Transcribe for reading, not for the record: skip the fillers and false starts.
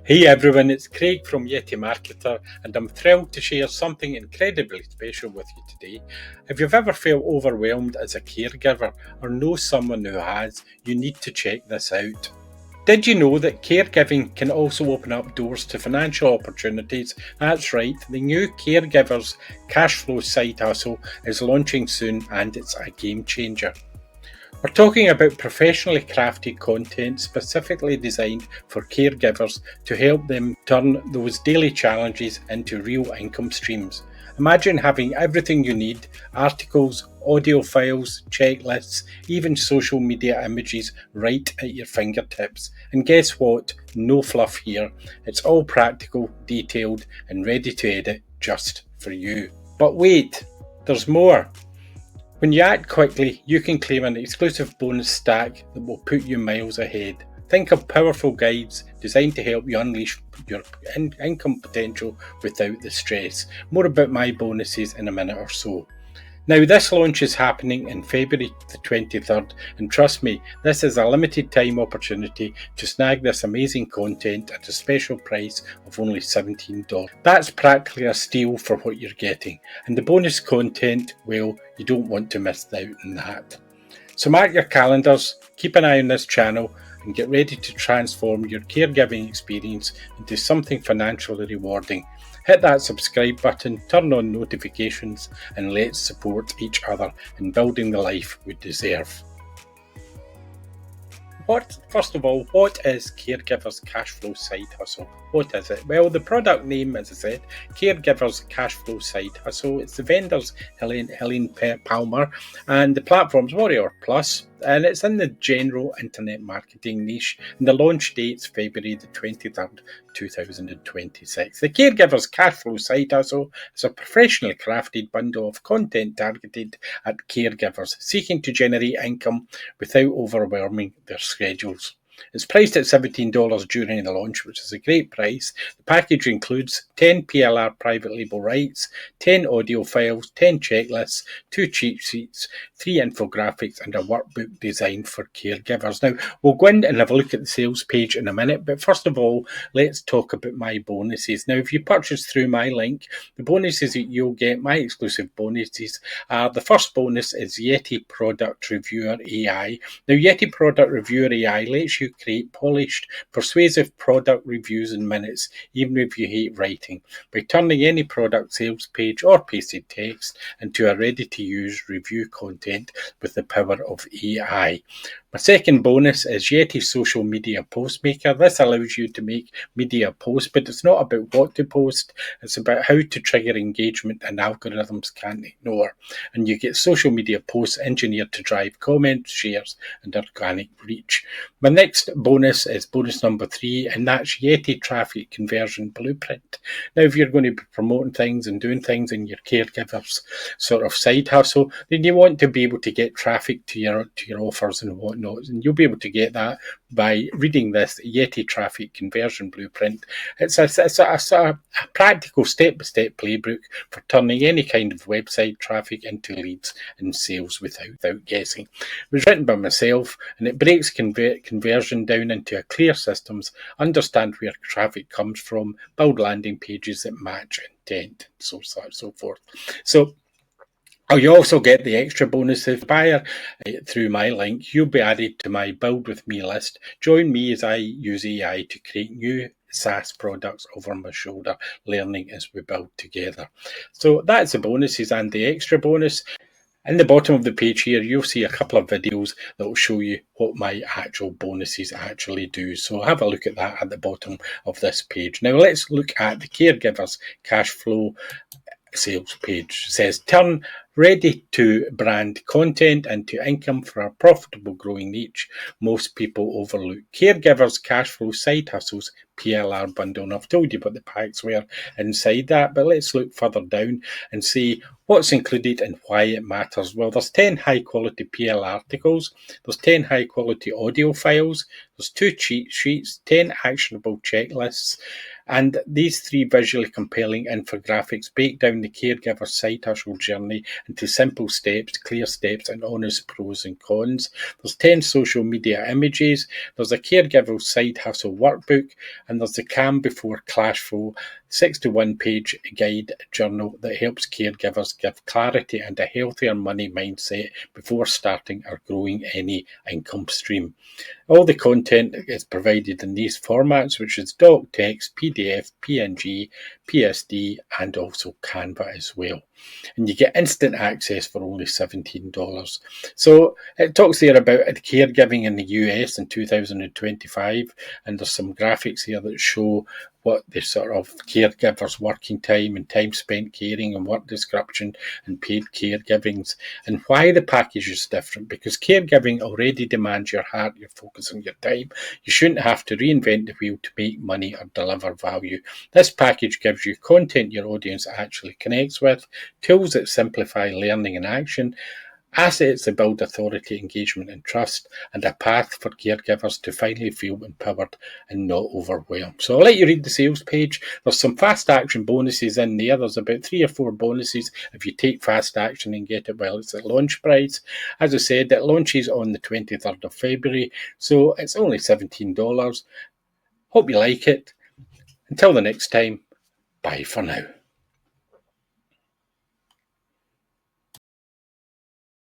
Hey everyone, it's Craig from Yeti Marketer, and I'm thrilled to share something incredibly special with you today. If you've ever felt overwhelmed as a caregiver or know someone who has, you need to check this out. Did you know that caregiving can also open up doors to financial opportunities? That's right, the new Caregivers cash flow side hustle is launching soon and it's a game changer. We're talking about professionally crafted content specifically designed for caregivers to help them turn those daily challenges into real income streams. Imagine having everything you need: articles, audio files, checklists, even social media images right at your fingertips. And guess what? No fluff here. It's all practical, detailed, and ready to edit just for you. But wait, there's more. When you act quickly, you can claim an exclusive bonus stack that will put you miles ahead. Think of powerful guides designed to help you unleash your income potential without the stress. More about my bonuses in a minute or so. Now, this launch is happening in February the 23rd, and trust me, this is a limited time opportunity to snag this amazing content at a special price of only $17. That's practically a steal for what you're getting, and the bonus content, well, you don't want to miss out on that. So mark your calendars, keep an eye on this channel, and get ready to transform your caregiving experience into something financially rewarding. Hit that subscribe button, turn on notifications, and let's support each other in building the life we deserve. First of all, what is Caregivers Cash Flow Side Hustle? What is it? Well, the product name, as I said, Caregivers Cash Flow Side Hustle. It's the vendor's Helene Palmer, and the platform's Warrior Plus, and it's in the general internet marketing niche. And the launch date's February the 23rd, 2026. The Caregivers Cash Flow Side Hustle is a professionally crafted bundle of content targeted at caregivers seeking to generate income without overwhelming their schedules. It's priced at $17 during the launch, which is a great price. The package includes 10 PLR private label rights, 10 audio files, 10 checklists, 2 cheat sheets, 3 infographics, and a workbook designed for caregivers. Now, we'll go in and have a look at the sales page in a minute, but first of all, let's talk about my bonuses. Now, if you purchase through my link, the bonuses that you'll get, my exclusive bonuses, are the first bonus is Yeti Product Reviewer AI. Now, Yeti Product Reviewer AI lets you create polished, persuasive product reviews in minutes, even if you hate writing, by turning any product sales page or pasted text into a ready-to-use review content with the power of AI. My second bonus is Yeti Social Media Post Maker. This allows you to make media posts, but it's not about what to post, it's about how to trigger engagement and algorithms can't ignore. And you get social media posts engineered to drive comments, shares, and organic reach. My next bonus is bonus number 3, and that's Yeti Traffic Conversion Blueprint. Now, if you're going to be promoting things and doing things in your caregivers sort of side hustle, then you want to be able to get traffic to your offers and whatnot. And you'll be able to get that by reading this Yeti Traffic Conversion Blueprint. It's a practical step-by-step playbook for turning any kind of website traffic into leads and sales without guessing. It was written by myself, and it breaks conversion down into clear systems, understand where traffic comes from, build landing pages that match intent, so forth. So you also get the extra bonus if you buy through my link. You'll be added to my Build With Me list. Join me as I use AI to create new SaaS products over my shoulder, learning as we build together. So that's the bonuses and the extra bonus. In the bottom of the page here, you'll see a couple of videos that will show you what my actual bonuses actually do. So have a look at that at the bottom of this page. Now let's look at the Caregivers Cash Flow sales page. It says turn ready to brand content into income for a profitable growing niche most people overlook. Caregivers Cash Flow Side Hustles PLR bundle. And I've told you what the packs were inside that, but let's look further down and see what's included and why it matters. Well, there's 10 high quality PL articles, there's 10 high quality audio files, there's 2 cheat sheets, 10 actionable checklists, and these 3 visually compelling infographics break down the caregiver side hustle journey into simple steps, clear steps, and honest pros and cons. There's 10 social media images, there's a caregiver side hustle workbook, And there's the Calm Before Cash Flow 61-page guide journal that helps caregivers give clarity and a healthier money mindset before starting or growing any income stream. All the content is provided in these formats, which is doc, text, PDF, PNG, PSD, and also Canva as well. And you get instant access for only $17. So it talks there about caregiving in the US in 2025, and there's some graphics here that show what the sort of caregivers' working time and time spent caring and work description and paid caregivings, and why the package is different. Because caregiving already demands your heart, your focus, and your time. You shouldn't have to reinvent the wheel to make money or deliver value. This package gives you content your audience actually connects with, tools that simplify learning and action, assets that build authority, engagement, and trust, and a path for caregivers to finally feel empowered and not overwhelmed. So I'll let you read the sales page. There's some fast action bonuses in there. There's about 3 or 4 bonuses if you take fast action and get it while it's at launch price. As I said, it launches on the 23rd of February, so it's only $17. Hope you like it. Until the next time, bye for now.